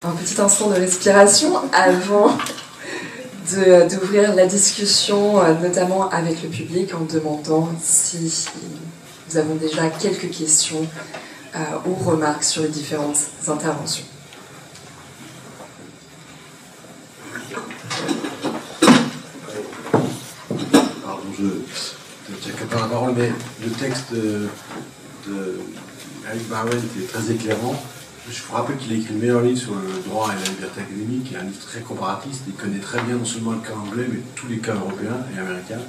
Un petit instant de respiration avant d'ouvrir la discussion, notamment avec le public, en demandant si nous avons déjà quelques questions ou remarques sur les différentes interventions. Pardon, je ne tiens qu'à pas la parole, mais le texte de Eric Barwell était très éclairant. Je vous rappelle qu'il a écrit le meilleur livre sur le droit et la liberté académique, qui est un livre très comparatiste. Il connaît très bien non seulement le cas anglais, mais tous les cas européens et américains.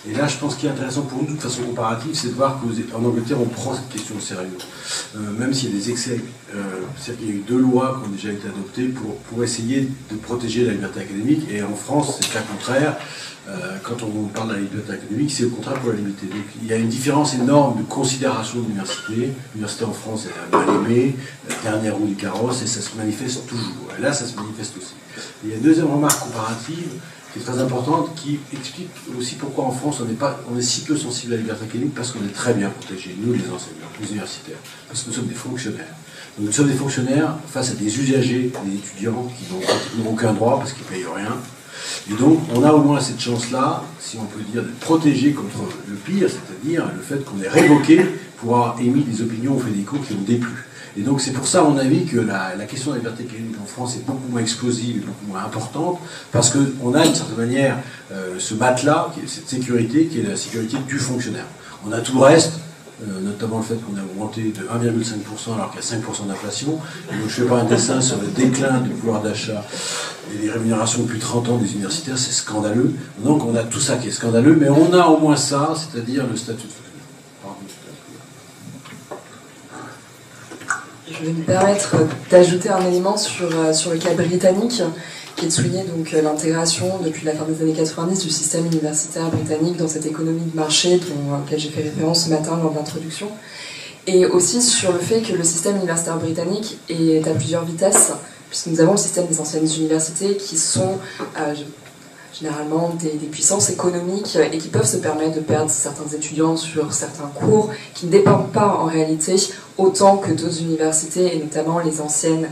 Et là, je pense qu'il est intéressant pour nous, de façon comparative, c'est de voir qu'en Angleterre, on prend cette question au sérieux. Même s'il y a des excès, c'est-à-dire qu'il y a eu 2 lois qui ont déjà été adoptées pour essayer de protéger la liberté académique. Et en France, c'est le cas contraire. Quand on parle de la liberté académique, c'est au contraire pour la limiter. Donc il y a une différence énorme de considération de l'université. L'université en France est mal aimée, la dernière roue du carrosse, et ça se manifeste toujours. Et là, ça se manifeste aussi. Et il y a une deuxième remarque comparative qui est très importante, qui explique aussi pourquoi en France on est si peu sensible à la liberté académique, parce qu'on est très bien protégés, nous les enseignants, les universitaires, parce que nous sommes des fonctionnaires. Donc, nous sommes des fonctionnaires face à des usagers, des étudiants qui n'ont pratiquement aucun droit parce qu'ils ne payent rien. Et donc, on a au moins cette chance-là, si on peut dire, d'être protégé contre le pire, c'est-à-dire le fait qu'on est révoqué pour avoir émis des opinions ou fait des cours qui ont déplu. Et donc, c'est pour ça, à mon avis, que la question de la liberté académique en France est beaucoup moins explosive et beaucoup moins importante, parce qu'on a, d'une certaine manière, ce matelas, cette sécurité, qui est la sécurité du fonctionnaire. On a tout le reste, notamment le fait qu'on a augmenté de 1,5% alors qu'il y a 5% d'inflation. Et donc, je ne fais pas un dessin sur le déclin du pouvoir d'achat et les rémunérations depuis 30 ans des universitaires, c'est scandaleux. Donc on a tout ça qui est scandaleux, mais on a au moins ça, c'est-à-dire le statut de fonctionnaire. Je vais me permettre d'ajouter un élément sur le cas britannique, qui est de souligner donc l'intégration depuis la fin des années 90 du système universitaire britannique dans cette économie de marché auquel j'ai fait référence ce matin lors de l'introduction, et aussi sur le fait que le système universitaire britannique est à plusieurs vitesses, puisque nous avons le système des anciennes universités qui sont généralement des puissances économiques et qui peuvent se permettre de perdre certains étudiants sur certains cours qui ne dépendent pas en réalité autant que d'autres universités, et notamment les anciennes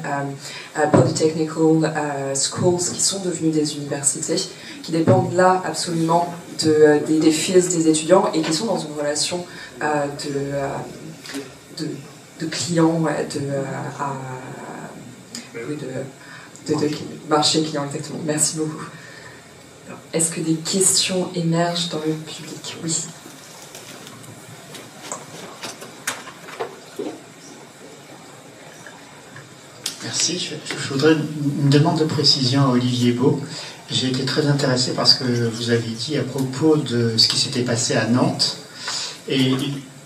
polytechnical schools qui sont devenues des universités, qui dépendent là absolument des fees des étudiants et qui sont dans une relation de client, de marché client, exactement. Merci beaucoup. Est-ce que des questions émergent dans le public? Oui. Merci. Je voudrais une demande de précision à Olivier Beau. J'ai été très intéressé par ce que vous avez dit à propos de ce qui s'était passé à Nantes. Et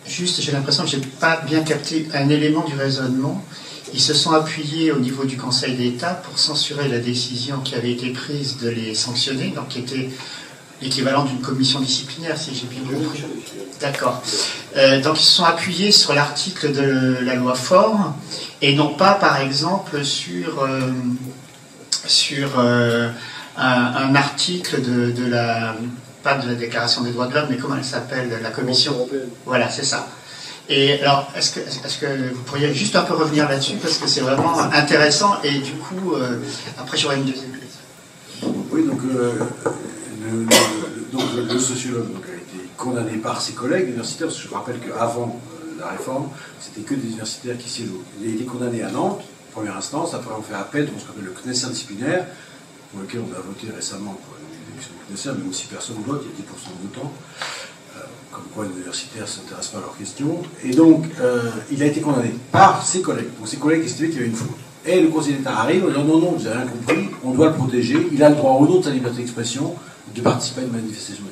juste, j'ai l'impression que je n'ai pas bien capté un élément du raisonnement. Ils se sont appuyés au niveau du Conseil d'État pour censurer la décision qui avait été prise de les sanctionner, donc qui était l'équivalent d'une commission disciplinaire, si j'ai bien compris. D'accord. Donc ils se sont appuyés sur l'article de la loi Faure, et non pas, par exemple, sur un article de la... pas de la Déclaration des droits de l'homme, mais comment elle s'appelle, la commission. Voilà, c'est ça. Et alors, est-ce que vous pourriez juste un peu revenir là-dessus, parce que c'est vraiment intéressant, et du coup, après j'aurai une deuxième question. Oui, donc le sociologue a été condamné par ses collègues universitaires, parce que je rappelle qu'avant la réforme, c'était que des universitaires qui siégeaient. Il a été condamné à Nantes, première instance, après on fait appel dans ce qu'on appelle le Knesset disciplinaire, pour lequel on a voté récemment pour l'élection du Knesset, même si personne ne vote, il y a 10% de votants. Comme quoi les universitaires ne s'intéressent pas à leurs questions. Et donc, il a été condamné par ses collègues. Donc ses collègues estimaient qu'il y avait une faute. Et le Conseil d'État arrive en disant non, vous n'avez rien compris, on doit le protéger, il a le droit au nom de sa liberté d'expression de participer à une manifestation.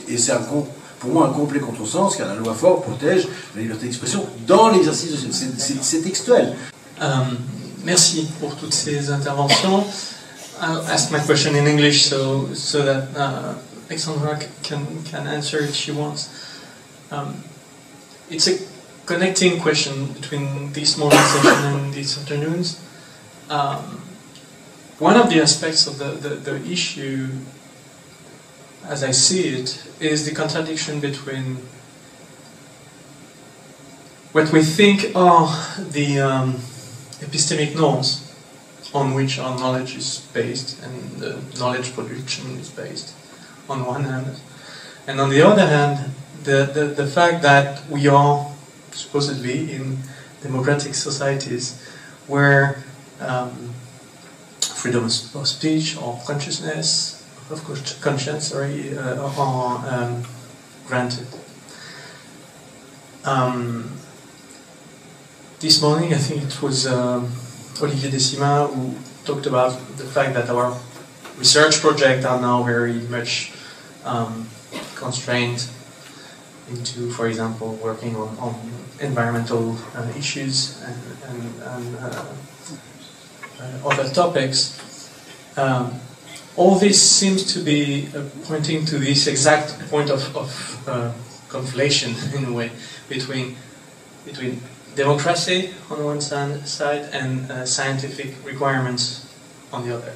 Et c'est pour moi un complet contresens, car la loi Faure protège la liberté d'expression dans l'exercice de... C'est textuel. Merci pour toutes ces interventions. I'll ask my question in English so that Alexandra can answer if she wants. It's a connecting question between this morning session and these afternoons. One of the aspects of the issue, as I see it, is the contradiction between what we think are the epistemic norms on which our knowledge is based and the knowledge production is based, on one hand. And on the other hand, the fact that we are supposedly in democratic societies where freedom of speech or consciousness, of conscience, are granted. This morning, I think it was Olivier Decima who talked about the fact that our research projects are now very much constrained into, for example, working on environmental issues and other topics. All this seems to be pointing to this exact point of conflation, in a way, between democracy on one side and scientific requirements on the other.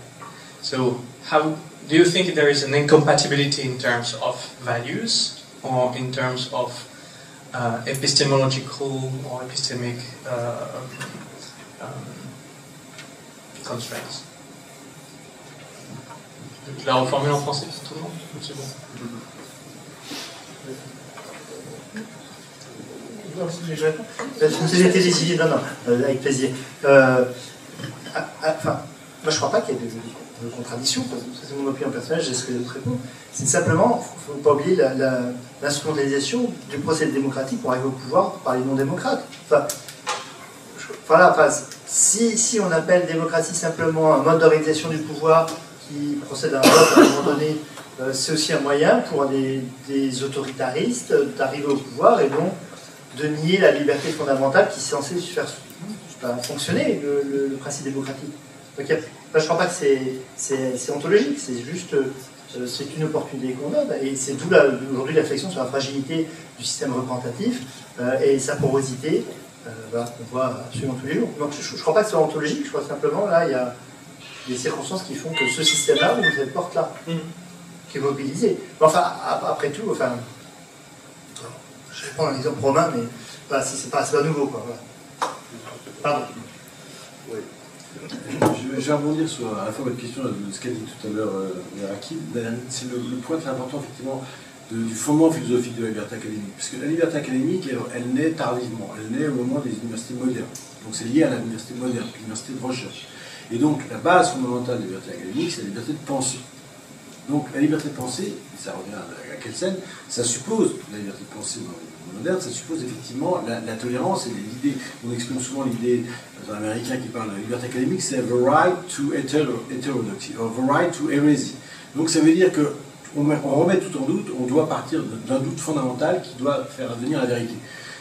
So, how do you think there is an incompatibility in terms of values or in terms of epistemological or epistemic constraints? Je la reformule en français pour tout le monde. C'est bon. Si j'étais décidé, non, avec plaisir. Enfin, moi je crois pas qu'il y ait de contradiction, c'est mon opinion personnelle, j'ai ce que d'autres répondent. C'est simplement, il ne faut pas oublier l'instrumentalisation du procédé démocratique pour arriver au pouvoir par les non-démocrates. Enfin, voilà, si on appelle démocratie simplement un mode d'organisation du pouvoir qui procède à un vote à un moment donné, c'est aussi un moyen pour des autoritaristes d'arriver au pouvoir et non de nier la liberté fondamentale qui est censée faire fonctionner le principe démocratique. Donc, je ne crois pas que c'est ontologique, c'est juste c'est une opportunité qu'on donne, et c'est d'où aujourd'hui la réflexion sur la fragilité du système représentatif et sa porosité qu'on voit absolument tous les jours. Donc je ne crois pas que ce soit ontologique, je crois simplement là il y a des circonstances qui font que ce système-là, ou cette porte-là, qui est mobilisée. Mais enfin, après tout, enfin, je vais prendre un exemple romain, mais voilà, c'est pas nouveau, quoi. Voilà. Pardon. Oui. Je vais rebondir sur à la fois votre question de ce qu'a dit tout à l'heure Rakib. C'est le point très important, effectivement, du fondement philosophique de la liberté académique. Parce que la liberté académique, elle naît tardivement, elle naît au moment des universités modernes. Donc c'est lié à l'université moderne, l'université de recherche. Et donc la base fondamentale de la liberté académique, c'est la liberté de penser. Donc la liberté de penser, ça revient à Kelsen, ça suppose, la liberté de penser moderne, ça suppose effectivement la tolérance et l'idée. On exprime souvent l'idée d'un américain qui parle de la liberté académique, c'est the right to heterodoxy, or the right to heresy. Donc ça veut dire que on remet tout en doute, on doit partir d'un doute fondamental qui doit faire advenir la vérité.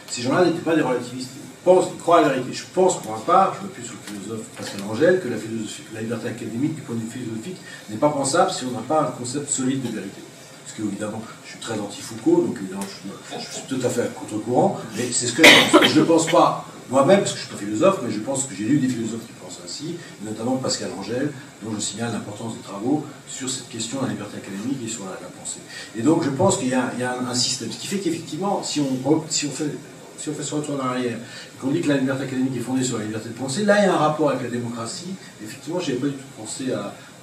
Ces gens-là n'étaient pas des relativistes. Ils croient à la vérité. Je pense, pour ma part, je m'appuie sur le philosophe Pascal Angel, que la liberté académique, du point de vue philosophique, n'est pas pensable si on n'a pas un concept solide de vérité. Parce que, évidemment, je suis très anti-Foucault, donc évidemment, je suis tout à fait à contre-courant, mais c'est ce que je pense. Je ne pense pas moi-même, parce que je ne suis pas philosophe, mais je pense que j'ai lu des philosophes qui pensent ainsi, notamment Pascal Angel, dont je signale l'importance des travaux sur cette question de la liberté académique et sur la pensée. Et donc, je pense qu'il y a un système. Ce qui fait qu'effectivement, si on fait ce retour en arrière, et qu'on dit que la liberté académique est fondée sur la liberté de penser, là il y a un rapport avec la démocratie. Effectivement, je n'avais pas du tout pensé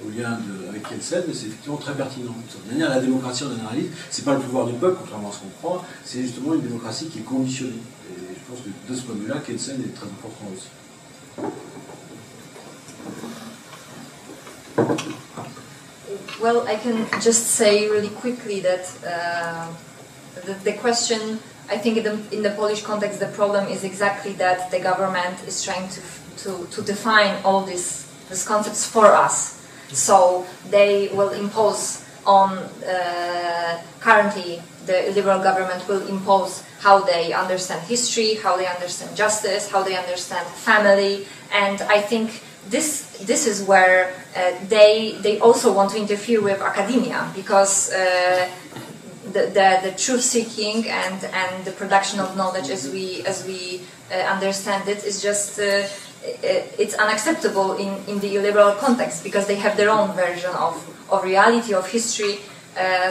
au lien avec Kelsen, mais c'est effectivement très pertinent. De toute manière, la démocratie en analyse, c'est pas le pouvoir du peuple, contrairement à ce qu'on croit, c'est justement une démocratie qui est conditionnée. Et je pense que de ce point de vue-là, Kelsen est très important aussi. Well, I can just say really quickly that the question, I think in the Polish context, the problem is exactly that the government is trying to define all these concepts for us. So they will impose on, currently the liberal government will impose how they understand history, how they understand justice, how they understand family, and I think this is where they also want to interfere with academia, because the truth seeking and the production of knowledge as we understand it is just it's unacceptable in the illiberal context, because they have their own version of reality, of history.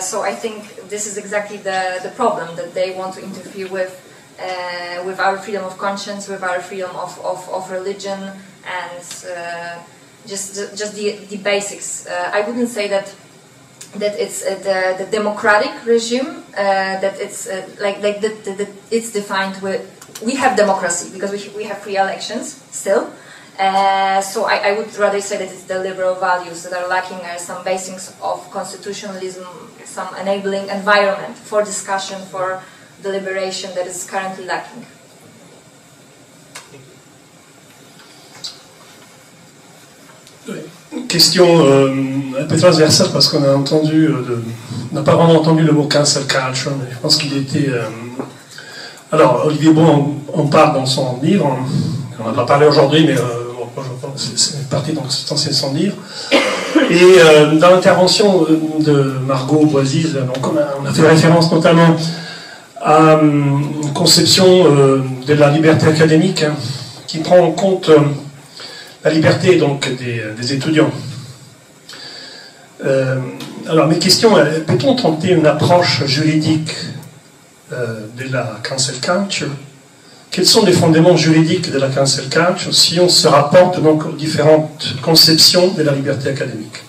So I think this is exactly the problem, that they want to interfere with our freedom of conscience, with our freedom of religion, and just the basics. I wouldn't say that it's the democratic regime, that it's it's defined with. We have democracy because we have free elections still. So I would rather say that it's the liberal values that are lacking, some basics of constitutionalism, some enabling environment for discussion, for deliberation that is currently lacking. Question un peu transversale parce qu'on a entendu, on n'a pas vraiment entendu le mot cancel culture, mais je pense qu'il était. Alors, Olivier Beau en parle dans son livre, on n'en a pas parlé aujourd'hui, mais c'est parti dans son livre. Et dans l'intervention de Margot Boisiz, donc on a fait référence notamment à une conception de la liberté académique qui prend en compte la liberté donc des étudiants. Alors mes questions, peut-on tenter une approche juridique de la cancel culture? Quels sont les fondements juridiques de la cancel culture si on se rapporte donc aux différentes conceptions de la liberté académique?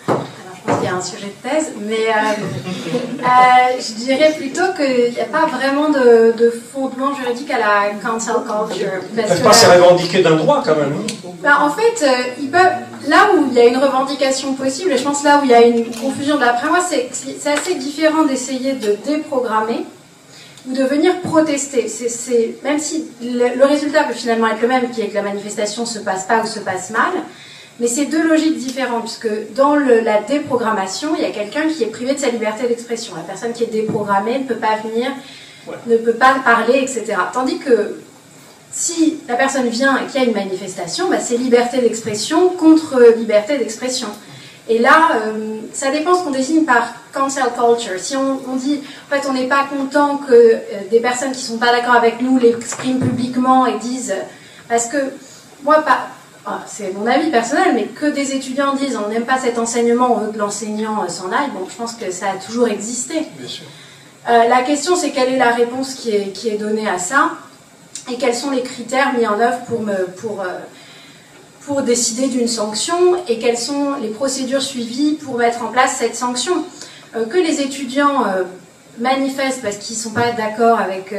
Il y a un sujet de thèse, mais je dirais plutôt qu'il n'y a pas vraiment de fondement juridique à la cancel culture. Ils ne peuvent pas se revendiquer d'un droit quand même. En fait, ils peuvent, là où il y a une revendication possible, et je pense là où il y a une confusion d'après moi, c'est assez différent d'essayer de déprogrammer ou de venir protester. Même si le résultat peut finalement être le même, qui est que la manifestation se passe pas ou se passe mal, mais c'est deux logiques différentes, puisque dans la déprogrammation, il y a quelqu'un qui est privé de sa liberté d'expression. La personne qui est déprogrammée ne peut pas venir, ne peut pas parler, etc. Tandis que si la personne vient et qu'il y a une manifestation, c'est liberté d'expression contre liberté d'expression. Et là, ça dépend ce qu'on désigne par cancel culture. Si on dit, en fait, on n'est pas content que des personnes qui ne sont pas d'accord avec nous l'expriment publiquement et disent, parce que moi, c'est mon avis personnel, mais que des étudiants disent on n'aime pas cet enseignement, on veut que l'enseignant s'en aille, bon, je pense que ça a toujours existé. Bien sûr. La question, c'est quelle est la réponse qui est donnée à ça, et quels sont les critères mis en œuvre pour décider d'une sanction, et quelles sont les procédures suivies pour mettre en place cette sanction. Que les étudiants manifestent parce qu'ils ne sont pas d'accord avec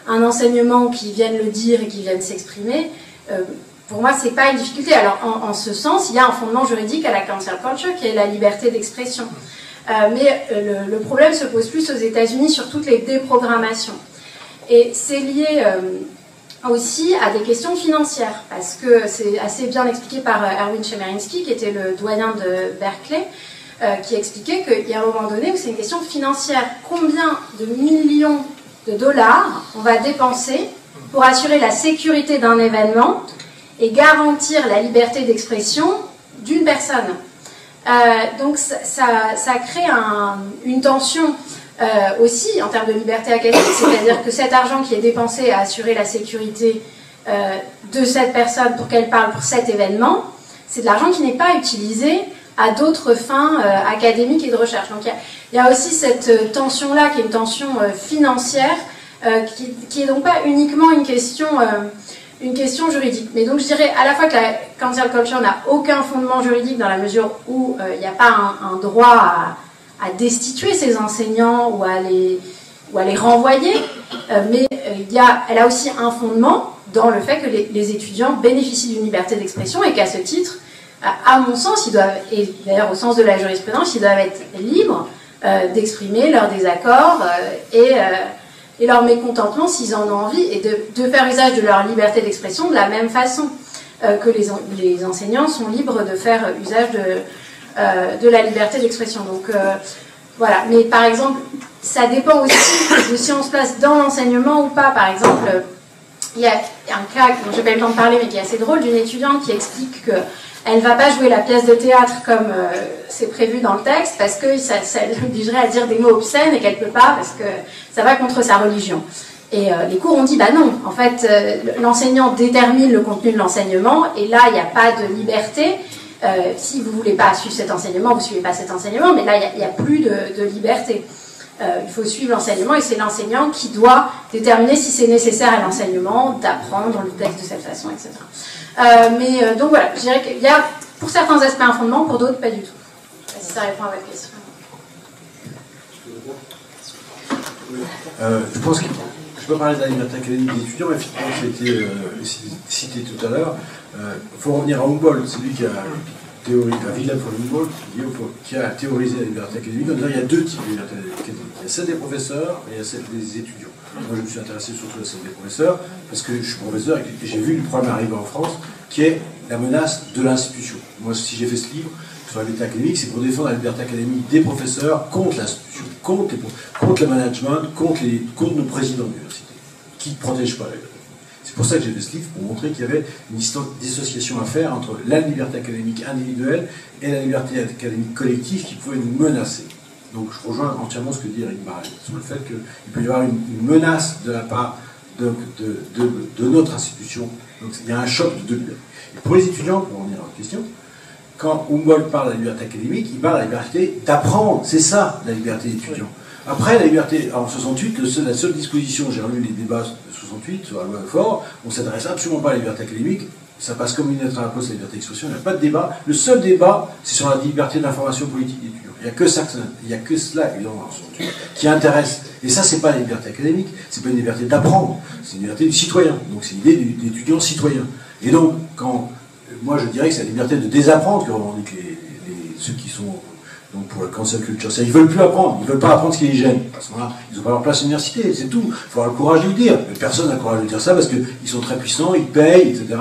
un enseignement, qui viennent le dire et qui viennent s'exprimer, pour moi, ce n'est pas une difficulté. Alors, en ce sens, il y a un fondement juridique à la cancel culture qui est la liberté d'expression. Mais le problème se pose plus aux États-Unis sur toutes les déprogrammations. Et c'est lié aussi à des questions financières, parce que c'est assez bien expliqué par Erwin Chemerinsky, qui était le doyen de Berkeley, qui expliquait qu'il y a un moment donné où c'est une question financière. Combien de millions de dollars on va dépenser pour assurer la sécurité d'un événement et garantir la liberté d'expression d'une personne. Donc ça crée une tension aussi en termes de liberté académique, c'est-à-dire que cet argent qui est dépensé à assurer la sécurité de cette personne pour qu'elle parle pour cet événement, c'est de l'argent qui n'est pas utilisé à d'autres fins académiques et de recherche. Donc il y a aussi cette tension-là qui est une tension financière qui est donc pas uniquement une question juridique. Mais donc je dirais à la fois que la cancel culture n'a aucun fondement juridique dans la mesure où il n'y a pas un droit à destituer ces enseignants ou à les renvoyer, mais elle a aussi un fondement dans le fait que les étudiants bénéficient d'une liberté d'expression et qu'à ce titre, à mon sens, ils doivent, et d'ailleurs au sens de la jurisprudence, ils doivent être libres d'exprimer leur désaccord et leur mécontentement s'ils en ont envie, et de faire usage de leur liberté d'expression de la même façon que les enseignants sont libres de faire usage de la liberté d'expression. Donc voilà, mais par exemple, ça dépend aussi de si on se place dans l'enseignement ou pas. Par exemple, il y a un cas dont je n'ai pas eu le temps de parler, mais qui est assez drôle, d'une étudiante qui explique qu'elle ne va pas jouer la pièce de théâtre comme c'est prévu dans le texte, parce que ça l'obligerait à dire des mots obscènes et qu'elle ne peut pas, parce que ça va contre sa religion. Et les cours ont dit, bah non, en fait, l'enseignant détermine le contenu de l'enseignement, et là, il n'y a pas de liberté. Si vous ne voulez pas suivre cet enseignement, vous ne suivez pas cet enseignement, mais là, il n'y a plus de liberté. Il faut suivre l'enseignement, et c'est l'enseignant qui doit déterminer si c'est nécessaire à l'enseignement d'apprendre le texte de cette façon, etc. Donc voilà, je dirais qu'il y a pour certains aspects un fondement, pour d'autres pas du tout. Je sais pas si ça répond à votre question. Je pense que je peux parler de la liberté académique des étudiants, mais effectivement, ça a été cité tout à l'heure. Il faut revenir à Humboldt, c'est lui qui a théorisé, Wilhelm von Humboldt, qui a théorisé la liberté académique. En disant il y a deux types de liberté académique. Il y a celle des professeurs et il y a celle des étudiants. Moi, je me suis intéressé surtout à celle des professeurs, parce que je suis professeur et que j'ai vu le problème arriver en France, qui est la menace de l'institution. Moi, si j'ai fait ce livre sur la liberté académique, c'est pour défendre la liberté académique des professeurs contre l'institution, contre le management, contre nos présidents d'université, qui ne protègent pas la liberté. C'est pour ça que j'ai fait ce livre, pour montrer qu'il y avait une histoire de dissociation à faire entre la liberté académique individuelle et la liberté académique collective qui pouvait nous menacer. Donc je rejoins entièrement ce que dit Eric Barrel, sur le fait qu'il peut y avoir une menace de la part de notre institution. Donc il y a un choc de deux libertés. Et pour les étudiants, pour revenir à votre question, quand Humboldt parle de la liberté académique, il parle de la liberté d'apprendre. C'est ça, la liberté d'étudiant. Après, la liberté, en 68, la seule disposition, j'ai relu les débats de 68 sur la loi Faure, on ne s'adresse absolument pas à la liberté académique, ça passe comme une lettre à la poste, la liberté d'expression, il n'y a pas de débat. Le seul débat, c'est sur la liberté d'information politique d'étudiants. Il n'y a que ça, évidemment, en 68, qui intéresse. Et ça, c'est pas la liberté académique, c'est pas une liberté d'apprendre, c'est une liberté du citoyen. Donc c'est l'idée d'étudiant citoyen. Et donc, moi je dirais que c'est la liberté de désapprendre que revendiquent ceux qui sont donc pour la cancel culture. Ils ne veulent plus apprendre, ils ne veulent pas apprendre ce qui les gêne. À ce moment-là, ils n'ont pas leur place à l'université, c'est tout. Il faut avoir le courage de le dire. Mais personne n'a le courage de dire ça parce qu'ils sont très puissants, ils payent, etc.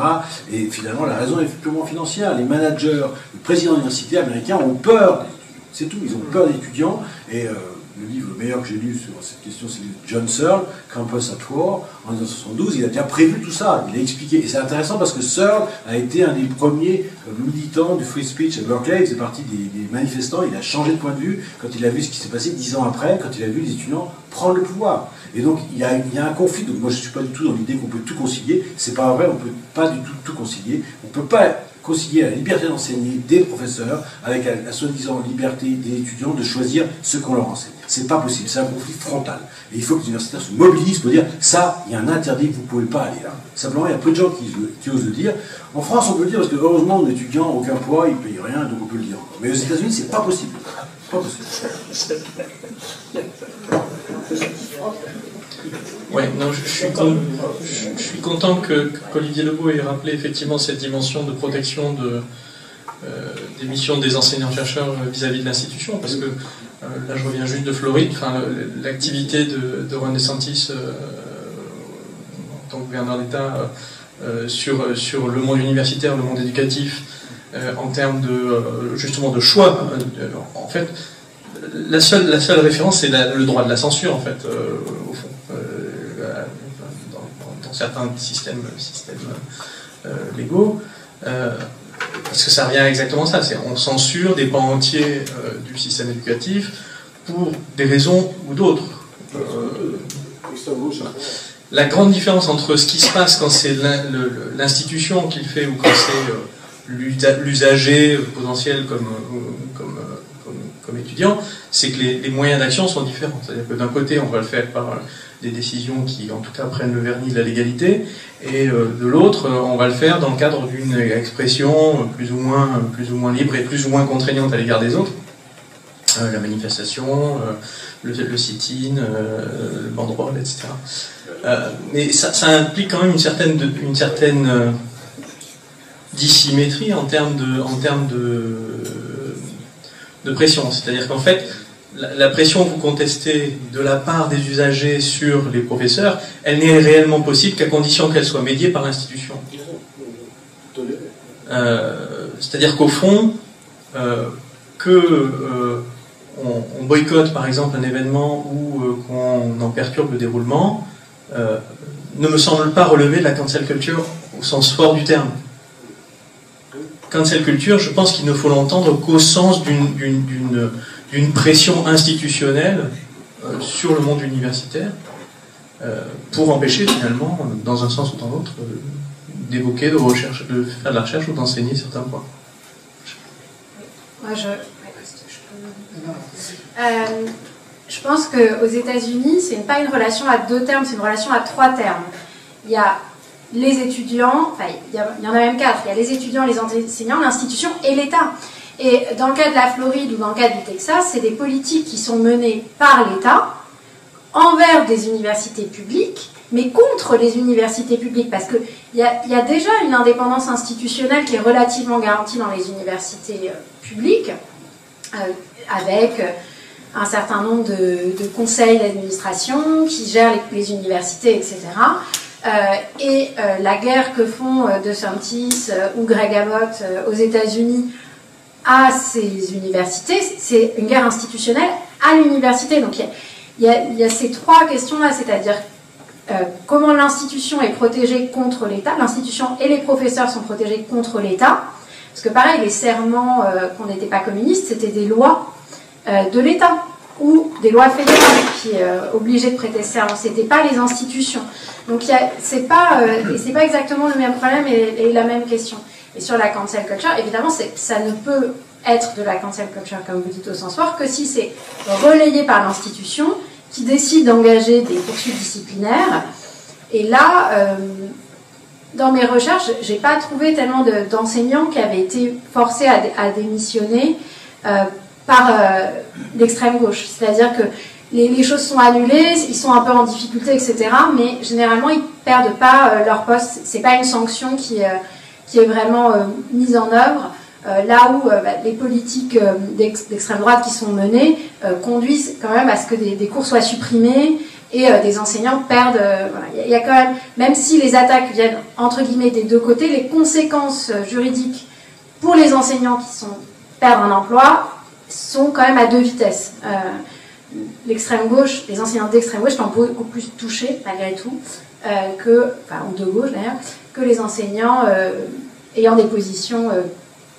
Et finalement, la raison est purement financière. Les managers, les présidents d'université américains ont peur des étudiants. C'est tout, ils ont peur des étudiants. Et le livre le meilleur que j'ai lu sur cette question, c'est John Searle, Campus at War, en 1972. Il a déjà prévu tout ça, il a expliqué. Et c'est intéressant parce que Searle a été un des premiers militants du free speech à Berkeley. Il faisait partie des manifestants. Il a changé de point de vue quand il a vu ce qui s'est passé 10 ans après, quand il a vu les étudiants prendre le pouvoir. Et donc il y a un conflit. Donc moi je ne suis pas du tout dans l'idée qu'on peut tout concilier. C'est pas vrai, on ne peut pas du tout concilier. On ne peut pas concilier la liberté d'enseigner des professeurs avec la soi-disant liberté des étudiants de choisir ce qu'on leur enseigne. C'est pas possible, c'est un conflit frontal. Et il faut que les universitaires se mobilisent pour dire ça, il y a un interdit, vous ne pouvez pas aller là. Simplement, il y a peu de gens qui osent le dire. En France, on peut le dire parce que heureusement, nos étudiants n'ont aucun poids, ils ne payent rien, donc on peut le dire. Mais aux États-Unis, c'est pas possible. Pas possible. Oui, non, je suis content qu'Olivier Lebeau ait rappelé effectivement cette dimension de protection des missions des enseignants-chercheurs vis-à-vis de l'institution, parce que là je reviens juste de Floride, l'activité de Ron DeSantis en tant que gouverneur d'État sur le monde universitaire, le monde éducatif, en termes justement de choix, en fait, la seule référence c'est le droit de la censure en fait, au fond. Dans certains systèmes légaux, parce que ça revient à exactement ça, on censure des pans entiers du système éducatif pour des raisons ou d'autres. La grande différence entre ce qui se passe quand c'est l'institution qui le fait ou quand c'est l'usager potentiel comme étudiant, c'est que les moyens d'action sont différents. C'est-à-dire que d'un côté, on va le faire par des décisions qui, en tout cas, prennent le vernis de la légalité, et de l'autre, on va le faire dans le cadre d'une expression plus ou moins libre et plus ou moins contraignante à l'égard des autres. La manifestation, le sit-in, le banderole, etc. Mais ça implique quand même une certaine dissymétrie en termes de pression. C'est-à-dire qu'en fait, la pression que vous contestez de la part des usagers sur les professeurs, elle n'est réellement possible qu'à condition qu'elle soit médiée par l'institution. C'est-à-dire qu'au fond, on boycotte par exemple un événement ou qu'on en perturbe le déroulement, ne me semble pas relever de la cancel culture au sens fort du terme. Cancel culture, je pense qu'il ne faut l'entendre qu'au sens d'une pression institutionnelle sur le monde universitaire pour empêcher finalement, dans un sens ou dans l'autre, d'évoquer, de faire de la recherche ou d'enseigner certains points. Moi, je pense qu'aux États-Unis, c'est pas une relation à deux termes, c'est une relation à trois termes. Il y a les étudiants, enfin il y en a même 4, il y a les étudiants, les enseignants, l'institution et l'État. Et dans le cas de la Floride ou dans le cas du Texas, c'est des politiques qui sont menées par l'État envers des universités publiques, mais contre les universités publiques, parce qu'il y a déjà une indépendance institutionnelle qui est relativement garantie dans les universités publiques, avec un certain nombre de conseils d'administration qui gèrent les universités, etc. La guerre que font DeSantis ou Greg Abbott aux États-Unis à ces universités, c'est une guerre institutionnelle à l'université. Donc il y a ces trois questions-là, c'est-à-dire comment l'institution est protégée contre l'État, l'institution et les professeurs sont protégés contre l'État, parce que pareil, les serments qu'on n'était pas communistes, c'était des lois de l'État, ou des lois fédérales qui obligeaient de prêter serment, c'était pas les institutions. Donc c'est pas exactement le même problème et la même question. Et sur la cancel culture, évidemment, ça ne peut être de la cancel culture, comme vous dites au sensoir, que si c'est relayé par l'institution qui décide d'engager des poursuites disciplinaires. Et là, dans mes recherches, j'ai pas trouvé tellement d'enseignants qui avaient été forcés à démissionner par l'extrême gauche. C'est-à-dire que les choses sont annulées, ils sont un peu en difficulté, etc. Mais généralement, ils perdent pas leur poste. C'est pas une sanction qui est vraiment mise en œuvre. Là où les politiques d'extrême droite qui sont menées conduisent quand même à ce que des cours soient supprimés et des enseignants perdent... voilà. Il y a quand même si les attaques viennent entre guillemets des deux côtés, les conséquences juridiques pour les enseignants qui perdent un emploi sont quand même à deux vitesses. L'extrême gauche, les enseignants d'extrême gauche sont beaucoup plus touchés malgré tout ou de gauche d'ailleurs, que les enseignants ayant des positions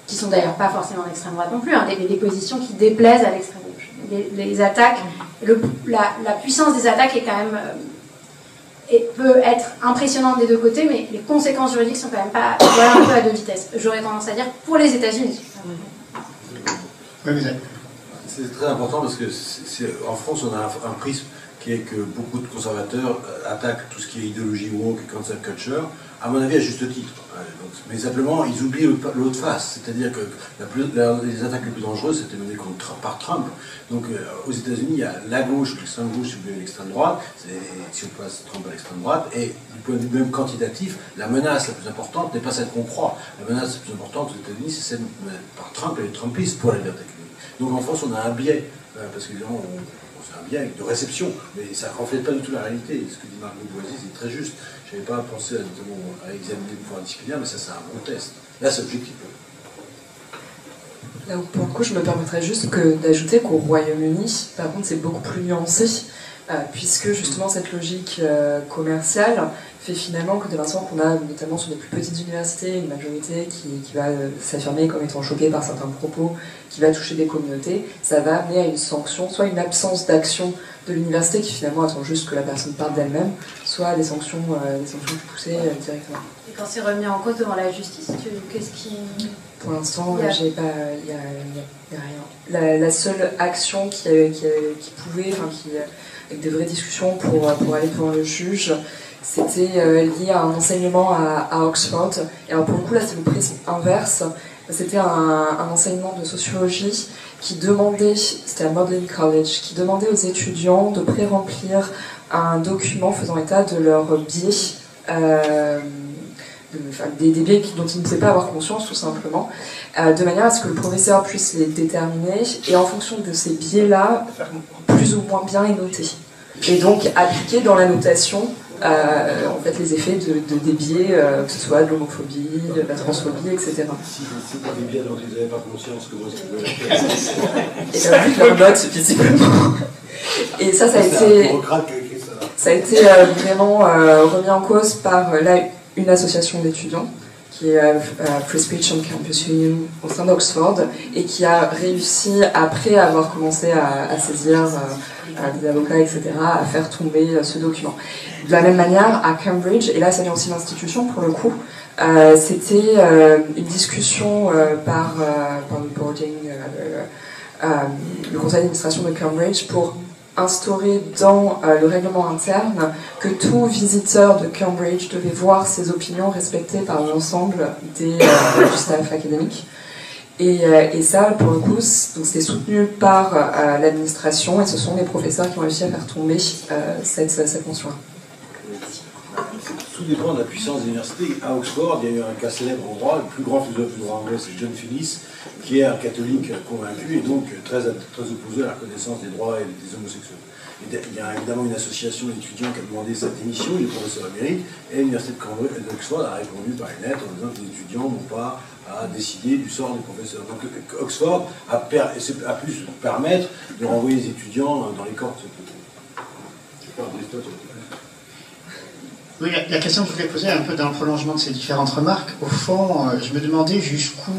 qui sont d'ailleurs pas forcément d'extrême droite non plus, hein, des positions qui déplaisent à l'extrême gauche. Les attaques, la puissance des attaques est quand même peut être impressionnante des deux côtés, mais les conséquences juridiques sont quand même pas un peu à deux vitesses. J'aurais tendance à dire pour les États-Unis. Oui, vous êtes. C'est très important parce que en France, on a un prisme qui est que beaucoup de conservateurs attaquent tout ce qui est idéologie woke et cancel culture, à mon avis à juste titre. Mais simplement, ils oublient l'autre face. C'est-à-dire que les attaques les plus dangereuses, c'était menées par Trump. Donc aux États-Unis, il y a la gauche, l'extrême gauche, si vous voulez, l'extrême droite, si on passe Trump à l'extrême droite, et du point de vue même quantitatif, la menace la plus importante n'est pas celle qu'on croit. La menace la plus importante aux États-Unis, c'est celle par Trump et les Trumpistes pour la liberté académique. Donc en France, on a un biais, parce qu'évidemment, c'est un biais de réception, mais ça ne reflète pas du tout la réalité. Ce que dit Marc Boisy, c'est très juste. Je n'avais pas pensé notamment à examiner le pouvoir disciplinaire, mais ça, c'est un bon test. Là, c'est objectif. Là où, pour le coup, je me permettrais juste d'ajouter qu'au Royaume-Uni, par contre, c'est beaucoup plus nuancé, puisque justement cette logique commerciale fait finalement que dès l'instant qu'on a, notamment sur les plus petites universités, une majorité qui va s'affirmer comme étant choquée par certains propos, qui va toucher des communautés, ça va amener à une sanction, soit une absence d'action de l'université qui finalement attend juste que la personne parte d'elle-même, soit des sanctions plus poussées directement. Et quand c'est remis en cause devant la justice, qu'est-ce qui... Pour l'instant, il n'y a rien. La seule action qui pouvait, avec des vraies discussions pour aller devant le juge, c'était lié à un enseignement à Oxford. Et alors pour le coup, là, c'est le prisme inverse. C'était un enseignement de sociologie qui demandait, c'était à Magdalen College, qui demandait aux étudiants de pré-remplir un document faisant état de leurs biais, des biais dont ils ne pouvaient pas avoir conscience, tout simplement, de manière à ce que le professeur puisse les déterminer et en fonction de ces biais-là, plus ou moins bien les noter. Et donc appliquer dans la notation en fait, les effets des biais, que ce soit de l'homophobie, de la transphobie, etc. Si c'est pas des biais dont ils n'avaient pas conscience, comment est-ce qu'ils veulent Et bien, vu que leur note, visiblement. Et ça a été vraiment remis en cause par une association d'étudiants, qui est Free Speech on Campus Union au sein d'Oxford, et qui a réussi, après avoir commencé à saisir des avocats, etc., à faire tomber ce document. De la même manière, à Cambridge, et là ça vient aussi de l'institution pour le coup, c'était une discussion par le boarding, le conseil d'administration de Cambridge pour instauré dans le règlement interne que tout visiteur de Cambridge devait voir ses opinions respectées par l'ensemble du staff académique. Et ça, pour le coup, c'était soutenu par l'administration, et ce sont les professeurs qui ont réussi à faire tomber cette mention-là. Tout dépend de la puissance des universités. À Oxford, il y a eu un cas célèbre en droit. Le plus grand philosophe du droit anglais, c'est John Phillis, qui est un catholique convaincu et donc très opposé à la reconnaissance des droits et des homosexuels. Il y a évidemment une association d'étudiants qui a demandé cette émission, il est professeur émérite, et l'université d'Oxford a répondu par une lettre en disant que les étudiants n'ont pas à décider du sort des professeurs. Donc Oxford a pu se permettre de renvoyer les étudiants dans les corps de ce Oui, la question que je voulais poser un peu dans le prolongement de ces différentes remarques, au fond, je me demandais jusqu'où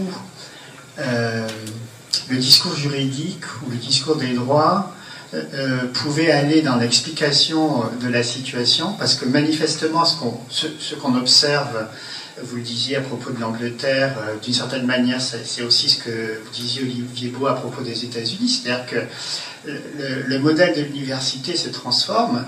le discours juridique ou le discours des droits pouvait aller dans l'explication de la situation, parce que manifestement, ce qu'on observe, vous le disiez à propos de l'Angleterre, d'une certaine manière, c'est aussi ce que vous disiez, Olivier Beau, à propos des États-Unis, c'est-à-dire que le modèle de l'université se transforme.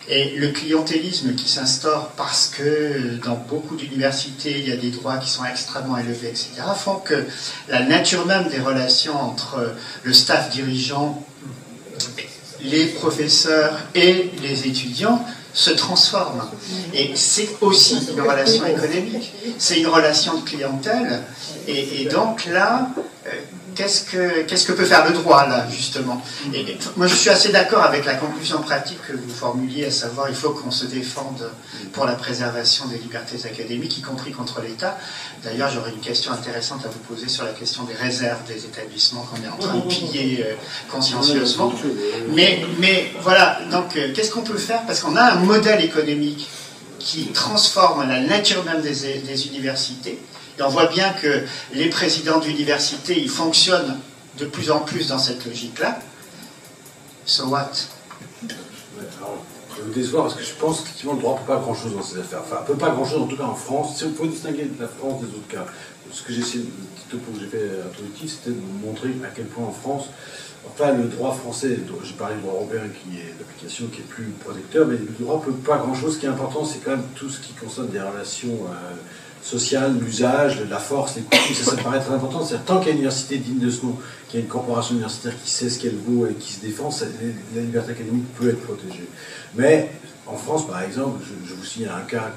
Et le clientélisme qui s'instaure parce que dans beaucoup d'universités, il y a des droits qui sont extrêmement élevés, etc., font que la nature même des relations entre le staff dirigeant, les professeurs et les étudiants se transforme. Et c'est aussi une relation économique, c'est une relation de clientèle. Et donc là, qu'est-ce que peut faire le droit, là, justement? Et moi, je suis assez d'accord avec la conclusion pratique que vous formuliez, à savoir il faut qu'on se défende pour la préservation des libertés académiques, y compris contre l'État. D'ailleurs, j'aurais une question intéressante à vous poser sur la question des réserves des établissements qu'on est en train de piller consciencieusement. Mais voilà, donc qu'est-ce qu'on peut faire? Parce qu'on a un modèle économique qui transforme la nature même des universités. Et on voit bien que les présidents d'université, ils fonctionnent de plus en plus dans cette logique-là. So what? Je vais vous décevoir parce que je pense qu'effectivement le droit ne peut pas grand-chose dans ces affaires. Enfin, peut pas grand-chose en tout cas en France. Si on peut distinguer la France des autres cas, ce que j'ai essayé, le petit topo que j'ai fait introductif, c'était de vous montrer à quel point en France, enfin le droit français, j'ai parlé du droit européen qui est d'application, qui est plus protecteur, mais le droit ne peut pas grand-chose. Ce qui est important, c'est quand même tout ce qui concerne des relations sociales, l'usage, la force, les coutumes, ça me paraît très important. C'est-à-dire, tant qu'il y a une université digne de ce nom, qu'il y a une corporation universitaire qui sait ce qu'elle vaut et qui se défend, la liberté académique peut être protégée. Mais en France, par exemple, je vous signale un cas,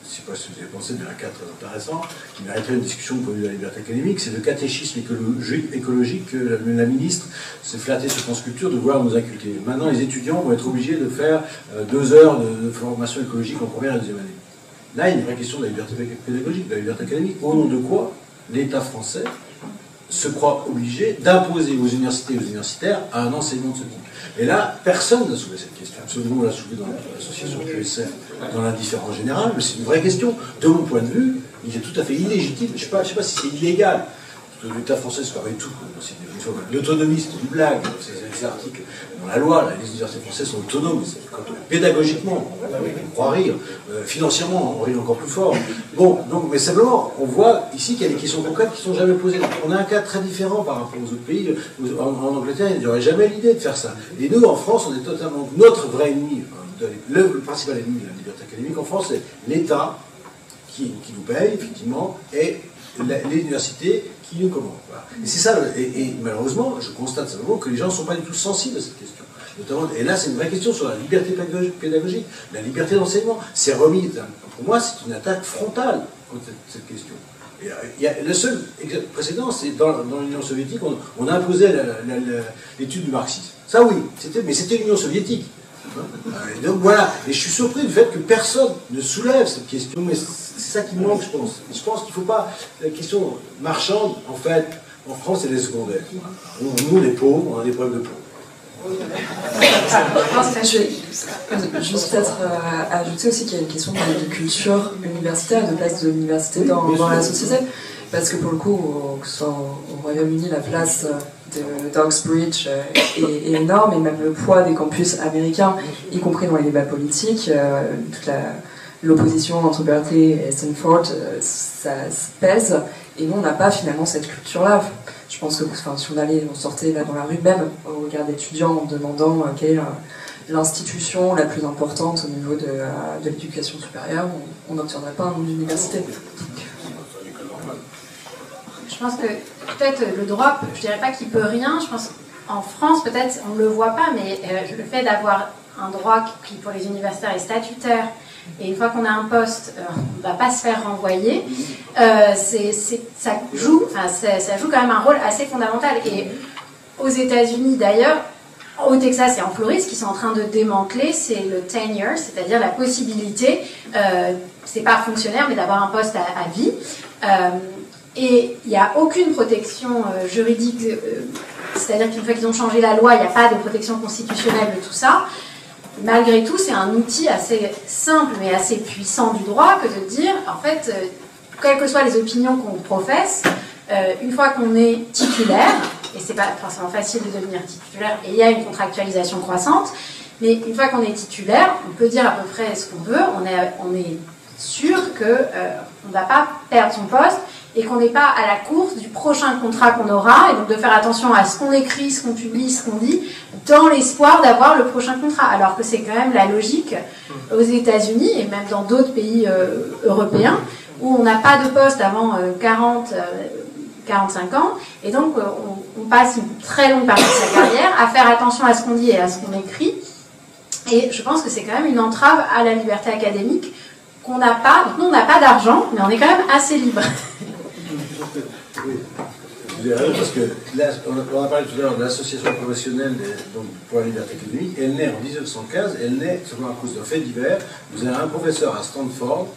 je ne sais pas si vous avez pensé, mais un cas très intéressant, qui mériterait une discussion au point de vue de la liberté académique, c'est le catéchisme écologique que la ministre s'est flattée sur France Culture de vouloir nous inculquer. Maintenant, les étudiants vont être obligés de faire 2 heures de formation écologique en première et deuxième année. Là, il y a une vraie question de la liberté pédagogique, de la liberté académique. Au nom de quoi l'État français se croit obligé d'imposer aux universités et aux universitaires un enseignement de ce type? Et là, personne n'a soulevé cette question. Absolument, on l'a soulevé dans l'association QSF, dans l'indifférence générale, mais c'est une vraie question. De mon point de vue, il est tout à fait illégitime. Je ne sais pas si c'est illégal. L'État français se permet tout. L'autonomie, c'est une blague. C'est l'article dans la loi. Là, les universités françaises sont autonomes. Pédagogiquement, on croit rire. Financièrement, on rit encore plus fort. Bon, donc, mais simplement, on voit ici qu'il y a des questions concrètes qui ne sont jamais posées. On a un cas très différent par rapport aux autres pays. En Angleterre, il n'y aurait jamais l'idée de faire ça. Et nous, en France, on est totalement... Notre vrai ennemi, le principal ennemi de la liberté académique en France, c'est l'État qui nous paye, effectivement, et les universités qui nous commandent. Voilà. Et c'est ça, et malheureusement, je constate simplement que les gens ne sont pas du tout sensibles à cette question. Notamment, et là, c'est une vraie question sur la liberté pédagogique, la liberté d'enseignement. C'est remis, pour moi, c'est une attaque frontale contre cette question. Et le seul précédent, c'est dans l'Union soviétique, on imposait l'étude du marxisme. Ça, oui, mais c'était l'Union soviétique. Et donc voilà, et je suis surpris du fait que personne ne soulève cette question, mais c'est ça qui me manque, je pense. Je pense qu'il ne faut pas, la question marchande, en fait, en France, c'est les secondaires. Nous, les pauvres, on a des problèmes de pauvres. Je vais juste peut-être ajouter aussi qu'il y a une question de culture universitaire, de place de l'université dans la société, parce que pour le coup, que ce soit au Royaume-Uni, la place d'Oxbridge est énorme, et même le poids des campus américains, y compris dans les débats politiques, toute l'opposition entre Berkeley et Stanford, ça se pèse, et nous on n'a pas finalement cette culture-là. Je pense que si on sortait là dans la rue, même au regard d'étudiants, en demandant quelle est l'institution la plus importante au niveau de l'éducation supérieure, on n'obtiendrait pas un nom d'université. Je pense que peut-être le droit, je dirais pas qu'il peut rien, je pense en France peut-être on ne le voit pas, mais le fait d'avoir un droit qui pour les universitaires est statutaire, et une fois qu'on a un poste, on ne va pas se faire renvoyer, ça joue quand même un rôle assez fondamental. Et aux États-Unis d'ailleurs, au Texas et en Floride, ce qu'ils sont en train de démanteler, c'est le tenure, c'est-à-dire la possibilité, c'est pas fonctionnaire, mais d'avoir un poste à vie. Et il n'y a aucune protection juridique, c'est-à-dire qu'une fois qu'ils ont changé la loi, il n'y a pas de protection constitutionnelle de tout ça. Malgré tout, c'est un outil assez simple mais assez puissant du droit que de dire, en fait, quelles que soient les opinions qu'on professe, une fois qu'on est titulaire, et c'est pas forcément facile de devenir titulaire, et il y a une contractualisation croissante, mais une fois qu'on est titulaire, on peut dire à peu près ce qu'on veut, on est sûr qu'on ne va pas perdre son poste, et qu'on n'est pas à la course du prochain contrat qu'on aura, et donc de faire attention à ce qu'on écrit, ce qu'on publie, ce qu'on dit, dans l'espoir d'avoir le prochain contrat. Alors que c'est quand même la logique aux États-Unis, et même dans d'autres pays européens, où on n'a pas de poste avant 45 ans, et donc on passe une très longue partie de sa carrière à faire attention à ce qu'on dit et à ce qu'on écrit. Et je pense que c'est quand même une entrave à la liberté académique qu'on n'a pas. Donc nous, on n'a pas d'argent, mais on est quand même assez libre. Oui, vous avez raison, parce que là, on a parlé tout à l'heure de l'association professionnelle pour la liberté académique. Elle naît en 1915, elle naît seulement à cause d'un fait divers. Vous avez un professeur à Stanford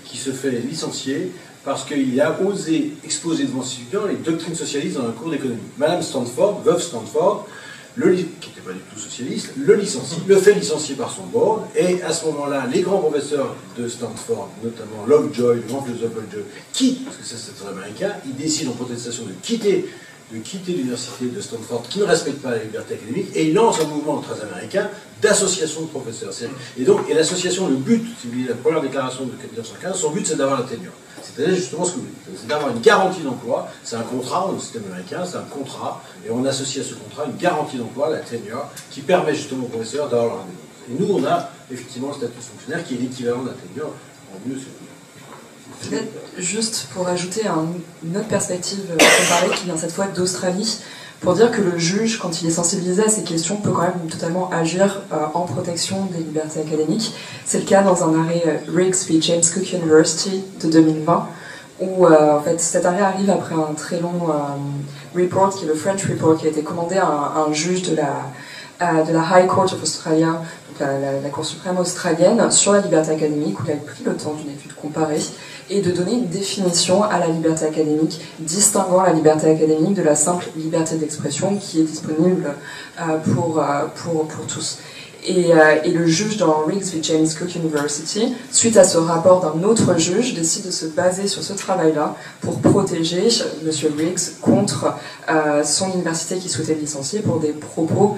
qui se fait licencier parce qu'il a osé exposer devant ses étudiants les doctrines socialistes dans un cours d'économie. Madame Stanford, veuve Stanford, qui n'était pas du tout socialiste, le fait licencier par son board, et à ce moment-là, les grands professeurs de Stanford, notamment Lovejoy, le grand philosophe Lovejoy, quittent, parce que ça c'est un américain, ils décident en protestation de quitter l'université de Stanford qui ne respecte pas la liberté académique, et ils lancent un mouvement très américain d'association de professeurs. Et l'association, le but, si vous voulez, la première déclaration de 1915, son but c'est d'avoir la tenure. C'est-à-dire justement ce que vous dites, c'est d'avoir une garantie d'emploi, c'est un contrat, dans le système américain, c'est un contrat, et on associe à ce contrat une garantie d'emploi, la tenure, qui permet justement aux professeurs d'avoir leur indépendance. Et nous, on a effectivement le statut de fonctionnaire qui est l'équivalent de la tenure, en mieux c'est Peut-être juste pour ajouter une autre perspective comparée qui vient cette fois d'Australie, pour dire que le juge, quand il est sensibilisé à ces questions, peut quand même totalement agir en protection des libertés académiques. C'est le cas dans un arrêt Riggs v. James Cook University de 2020, où en fait cet arrêt arrive après un très long report, qui est le French Report, qui a été commandé à un juge de la High Court of Australia, donc la Cour suprême australienne, sur la liberté académique, où il a pris le temps d'une étude comparée et de donner une définition à la liberté académique, distinguant la liberté académique de la simple liberté d'expression qui est disponible pour tous. Et le juge dans Riggs v. James Cook University, suite à ce rapport d'un autre juge, décide de se baser sur ce travail-là pour protéger M. Riggs contre son université qui souhaitait le licencier pour des propos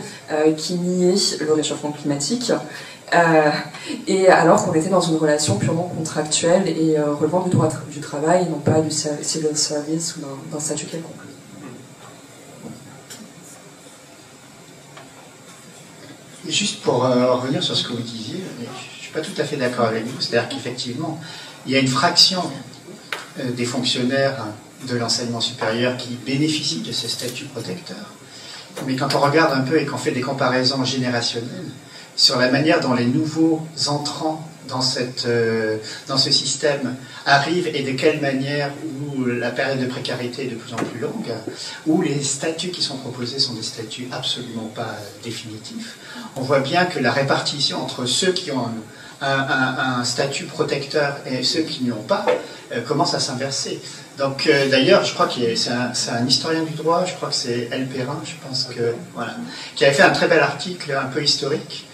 qui niaient le réchauffement climatique. Et alors qu'on était dans une relation purement contractuelle et relevant du droit du travail, et non pas du civil service ou d'un statut quelconque. Juste pour revenir sur ce que vous disiez, je ne suis pas tout à fait d'accord avec vous. C'est-à-dire qu'effectivement, il y a une fraction des fonctionnaires de l'enseignement supérieur qui bénéficient de ce statut protecteur. Mais quand on regarde un peu et qu'on fait des comparaisons générationnelles sur la manière dont les nouveaux entrants dans ce système arrivent et de quelle manière où la période de précarité est de plus en plus longue, où les statuts qui sont proposés sont des statuts absolument pas définitifs, on voit bien que la répartition entre ceux qui ont un statut protecteur et ceux qui ne l'ont pas commence à s'inverser. Donc d'ailleurs, je crois que c'est un historien du droit, je crois que c'est L. Perrin, je pense que voilà, qui avait fait un très bel article un peu historique,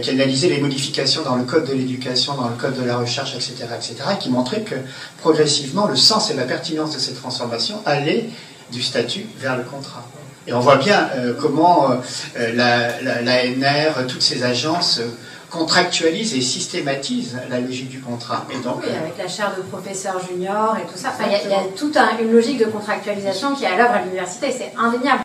qui analysait les modifications dans le code de l'éducation, dans le code de la recherche, etc., et qui montrait que progressivement le sens et la pertinence de ces transformations allaient du statut vers le contrat. Et on voit bien comment l'ANR, toutes ces agences contractualise et systématise la logique du contrat. Et donc, oui, avec la chaire de professeur junior et tout ça. Enfin, il y a toute une logique de contractualisation qui est à l'œuvre à l'université, c'est indéniable.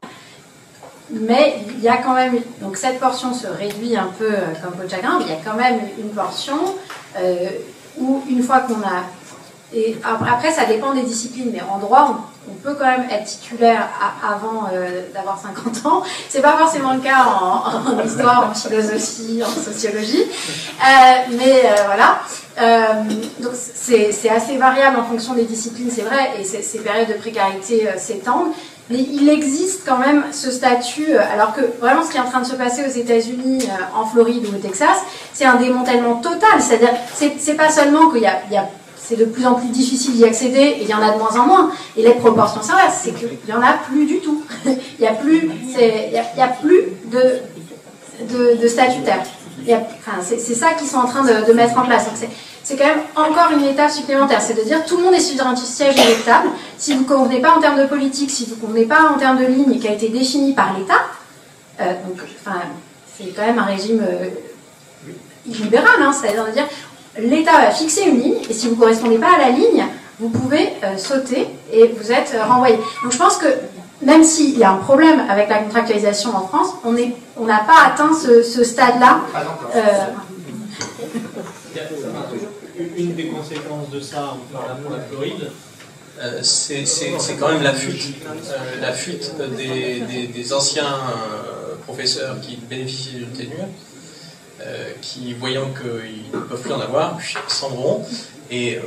Mais il y a quand même... Donc cette portion se réduit un peu comme peau de chagrin, mais il y a quand même une portion où une fois qu'on a... Et après, ça dépend des disciplines, mais en droit, on peut quand même être titulaire avant d'avoir 50 ans. C'est pas forcément le cas en histoire, en philosophie, en sociologie. Mais voilà. Donc c'est assez variable en fonction des disciplines, c'est vrai, et ces périodes de précarité s'étendent. Mais il existe quand même ce statut, alors que vraiment ce qui est en train de se passer aux États-Unis, en Floride ou au Texas, c'est un démantèlement total. C'est-à-dire, c'est pas seulement qu'il y a c'est de plus en plus difficile d'y accéder et il y en a de moins en moins. Et les proportions s'inversent, c'est qu'il n'y en a plus du tout. Il n'y a plus, de statutaires. Enfin, c'est ça qu'ils sont en train de mettre en place. Donc c'est quand même encore une étape supplémentaire. C'est de dire tout le monde est sur un siège électable. Si vous ne convenez pas en termes de politique, si vous ne convenez pas en termes de ligne qui a été définie par l'État, c'est quand même un régime illibéral, hein, c'est-à-dire de dire l'État va fixer une ligne, et si vous ne correspondez pas à la ligne, vous pouvez sauter et vous êtes renvoyé. Donc je pense que même s'il y a un problème avec la contractualisation en France, on n'a pas atteint ce stade-là. Une des conséquences de ça, pour la Floride, c'est quand même la fuite. La fuite des anciens professeurs qui bénéficiaient d'une ténure, qui, voyant qu'ils ne peuvent plus en avoir, s'en vont. Et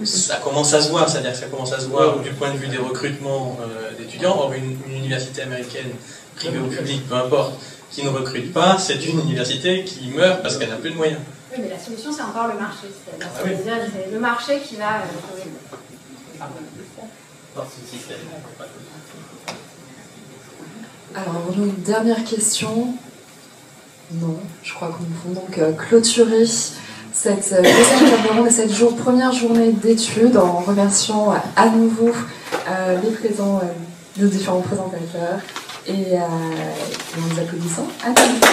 ça commence à se voir, c'est-à-dire que ça commence à se voir du point de vue des recrutements d'étudiants. Or, une université américaine, privée ou publique, peu importe, qui ne recrute pas, c'est une université qui meurt parce qu'elle n'a plus de moyens. Oui, mais la solution, c'est encore le marché. C'est le marché qui va... Alors, avons-nous une dernière question? Non, je crois qu'on peut donc clôturer cette deuxième table ronde et cette première journée d'études en remerciant à nouveau les présents, nos différents présentateurs et en nous applaudissant. À bientôt.